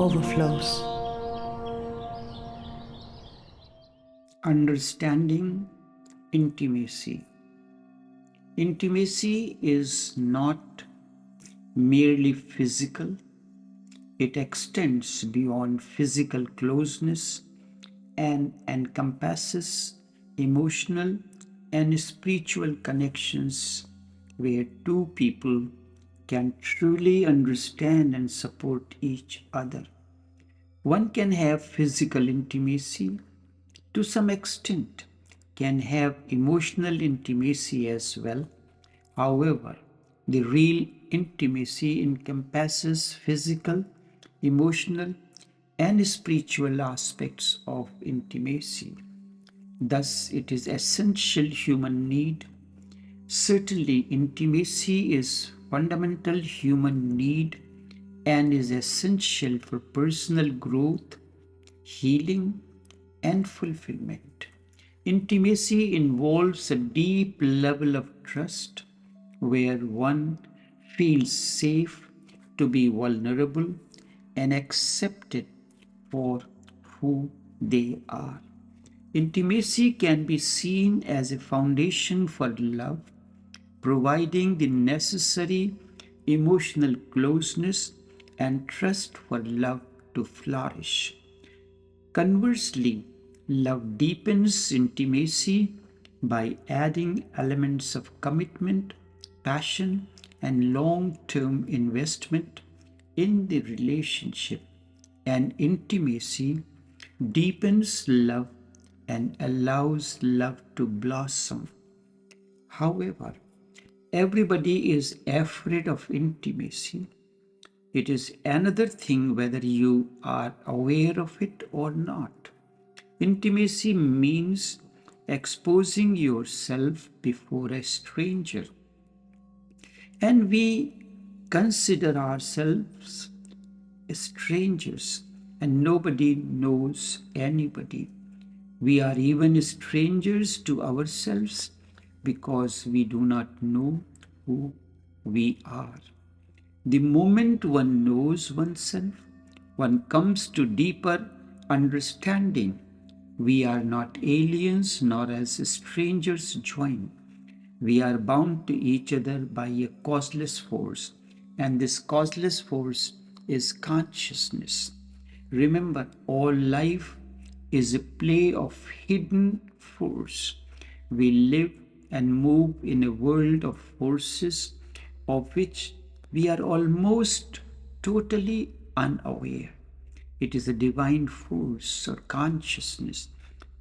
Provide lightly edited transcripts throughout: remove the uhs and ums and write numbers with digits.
Overflows. Understanding intimacy. Intimacy is not merely physical, it extends beyond physical closeness and encompasses emotional and spiritual connections where two people can truly understand and support each other. One can have physical intimacy to some extent, can have emotional intimacy as well. However, the real intimacy encompasses physical, emotional, and spiritual aspects of intimacy. Thus, it is essential human need. Certainly, intimacy is fundamental human need and is essential for personal growth, healing, and fulfillment. Intimacy involves a deep level of trust where one feels safe to be vulnerable and accepted for who they are. Intimacy can be seen as a foundation for love, providing the necessary emotional closeness and trust for love to flourish. Conversely, love deepens intimacy by adding elements of commitment, passion, and long term investment in the relationship. And intimacy deepens love and allows love to blossom. However, everybody is afraid of intimacy. It is another thing whether you are aware of it or not. Intimacy means exposing yourself before a stranger. And we consider ourselves strangers, and nobody knows anybody. We are even strangers to ourselves because we do not know who we are. The moment one knows oneself, one comes to deeper understanding. We are not aliens nor as strangers joined. We are bound to each other by a causeless force, and this causeless force is consciousness. Remember, all life is a play of hidden force. We live and move in a world of forces of which we are almost totally unaware. It is a divine force or consciousness.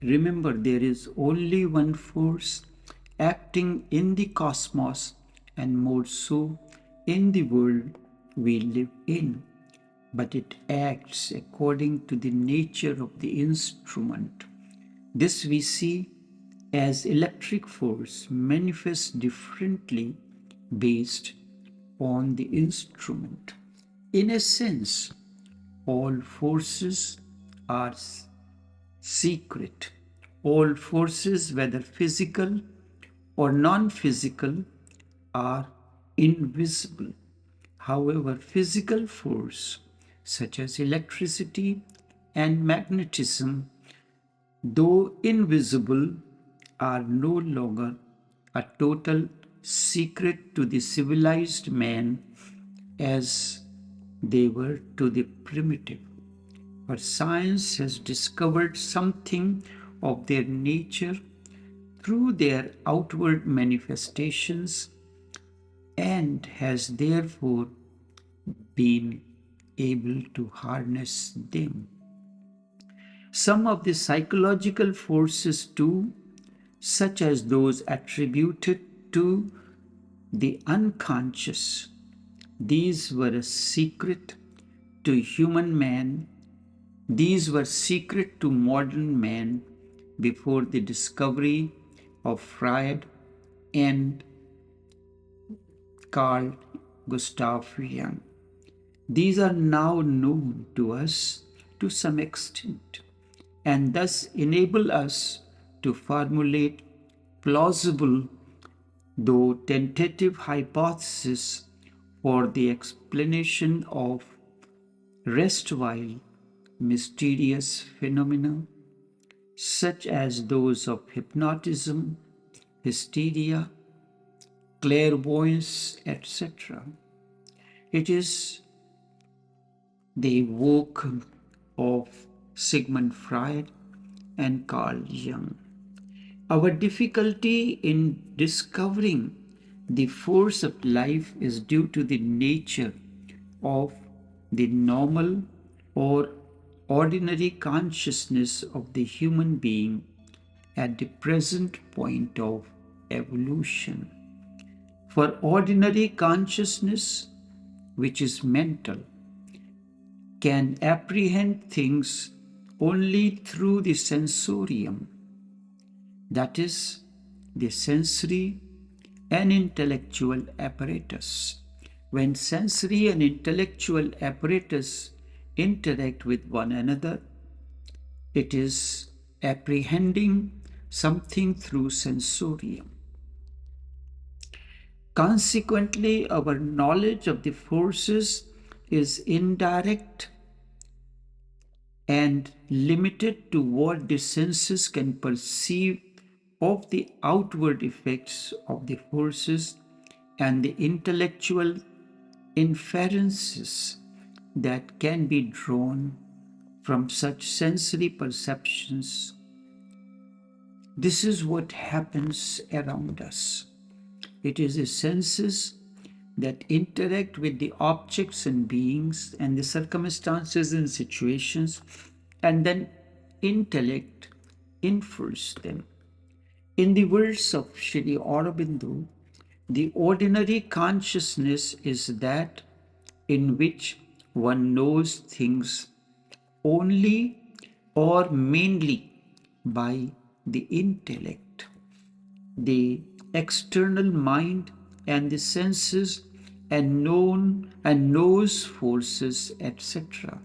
Remember, there is only one force acting in the cosmos and more so in the world we live in. But it acts according to the nature of the instrument. This we see as electric force manifests differently based on the instrument. In a sense, all forces are secret. All forces, whether physical or non physical, are invisible. However, physical force, such as electricity and magnetism, though invisible, are no longer a total secret to the civilized man as they were to the primitive. For science has discovered something of their nature through their outward manifestations and has therefore been able to harness them. Some of the psychological forces, too, such as those attributed to the unconscious, these were a secret to human man. These were secret to modern man before the discovery of Freud and Carl Gustav Jung. These are now known to us to some extent and thus enable us to formulate plausible though tentative hypotheses for the explanation of rest while mysterious phenomena such as those of hypnotism, hysteria, clairvoyance, etc. It is the work of Sigmund Freud and Carl Jung. Our difficulty in discovering the force of life is due to the nature of the normal or ordinary consciousness of the human being at the present point of evolution. For ordinary consciousness, which is mental, can apprehend things only through the sensorium, that is, the sensory and intellectual apparatus. When sensory and intellectual apparatus interact with one another, it is apprehending something through sensorium. Consequently, our knowledge of the forces is indirect and limited to what the senses can perceive of the outward effects of the forces and the intellectual inferences that can be drawn from such sensory perceptions. This is what happens around us. It is the senses that interact with the objects and beings and the circumstances and situations, and then intellect infers them. In the words of Sri Aurobindo, the ordinary consciousness is that in which one knows things only or mainly by the intellect. The external mind and the senses and knows forces, etc.,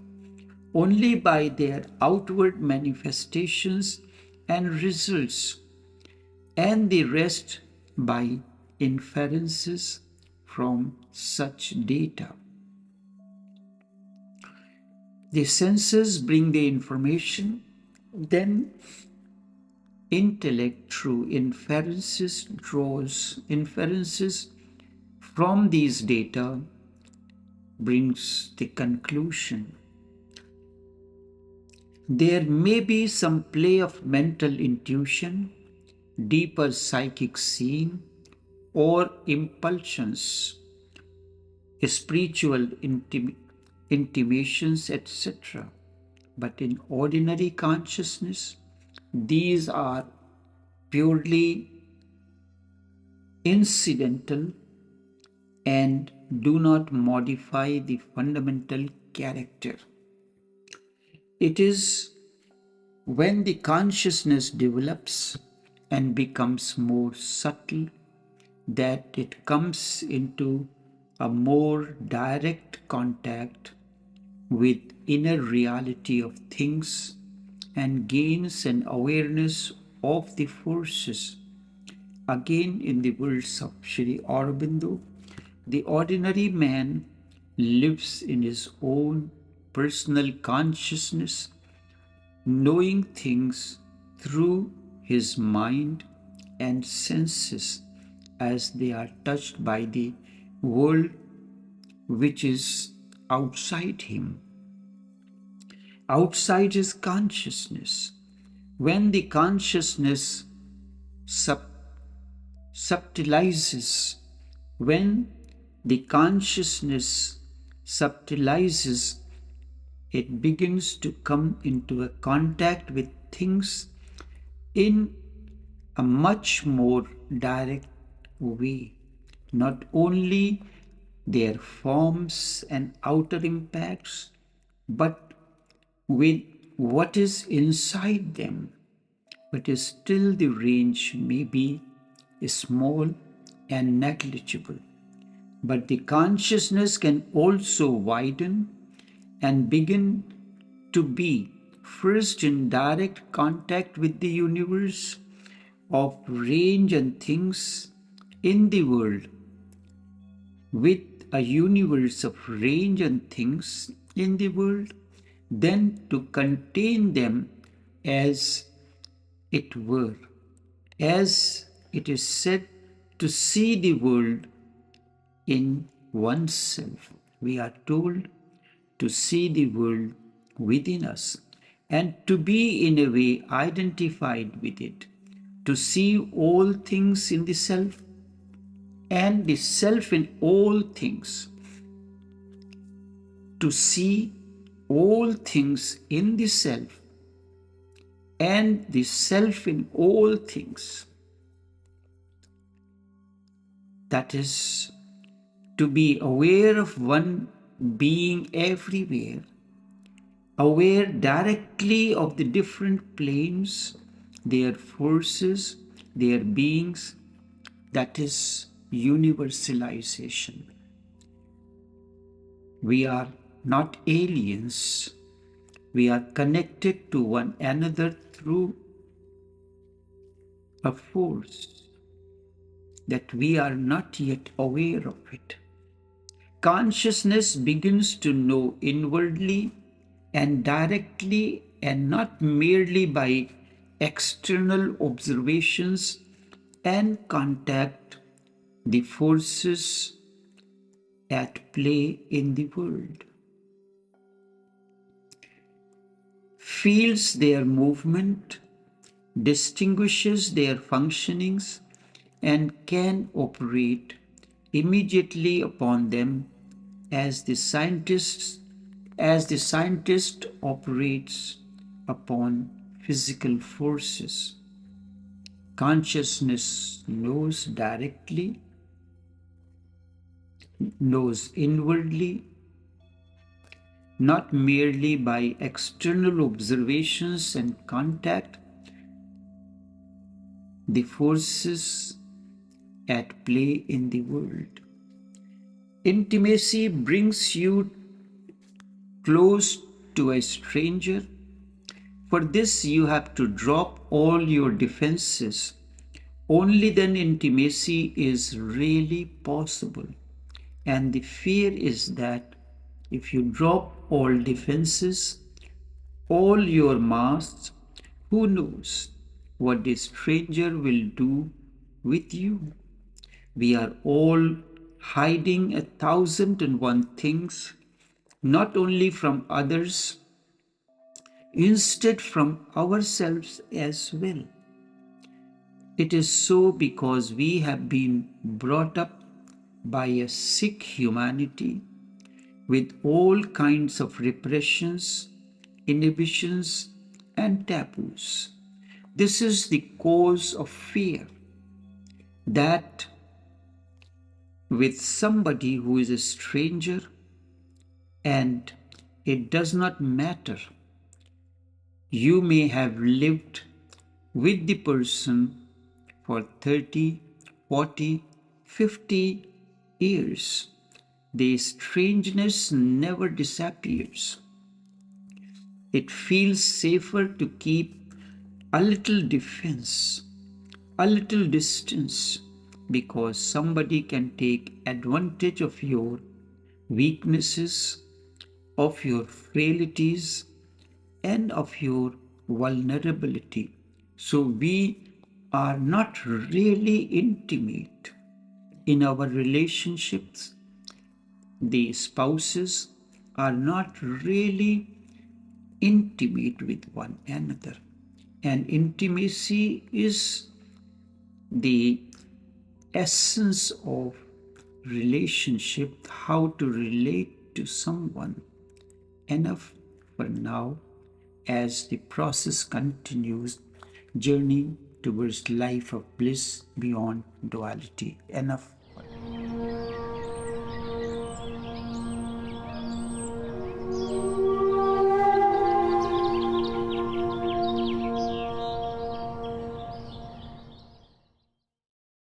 only by their outward manifestations and results, and the rest by inferences from such data. The senses bring the information, then intellect through inferences draws inferences from these data, brings the conclusion. There may be some play of mental intuition, deeper psychic seeing, or impulsions, spiritual intimations, etc. But in ordinary consciousness, these are purely incidental and do not modify the fundamental character. It is when the consciousness develops and becomes more subtle that it comes into a more direct contact with inner reality of things and gains an awareness of the forces. Again, in the words of Sri Aurobindo, the ordinary man lives in his own personal consciousness, knowing things through his mind and senses as they are touched by the world which is outside him, outside his consciousness. When the consciousness subtilizes, when the consciousness subtilizes, it begins to come into a contact with things in a much more direct way. Not only their forms and outer impacts, but with what is inside them. But still the range may be small and negligible. But the consciousness can also widen and begin to be first in direct contact with the universe of range and things in the world with a universe of range and things in the world, then to contain them as it were, as it is said, to see the world in oneself. We are told to see the world within us and to be in a way identified with it, to see all things in the self and the self in all things, to see all things in the self and the self in all things. That is, to be aware of one being everywhere, aware directly of the different planes, their forces, their beings. That is universalization. We are not aliens. We are connected to one another through a force that we are not yet aware of it. Consciousness begins to know inwardly and directly, and not merely by external observations and contact, the forces at play in the world. Feels their movement, distinguishes their functionings, and can operate immediately upon them as the scientist operates upon physical forces. Consciousness knows directly, knows inwardly, not merely by external observations and contact, the forces at play in the world. Intimacy brings you close to a stranger. For this, you have to drop all your defenses. Only then intimacy is really possible. And the fear is that if you drop all defenses, all your masks, who knows what the stranger will do with you? We are all hiding 1,001 things, not only from others, instead from ourselves as well. It is so because we have been brought up by a sick humanity with all kinds of repressions, inhibitions, and taboos. This is the cause of fear, that with somebody who is a stranger, and it does not matter, you may have lived with the person for 30, 40, 50 years. The strangeness never disappears. It feels safer to keep a little defense, a little distance, because somebody can take advantage of your weaknesses, of your frailties, and of your vulnerability. So we are not really intimate in our relationships. The spouses are not really intimate with one another. And intimacy is the essence of relationship, how to relate to someone. Enough for now, as the process continues, journeying towards life of bliss beyond duality. Enough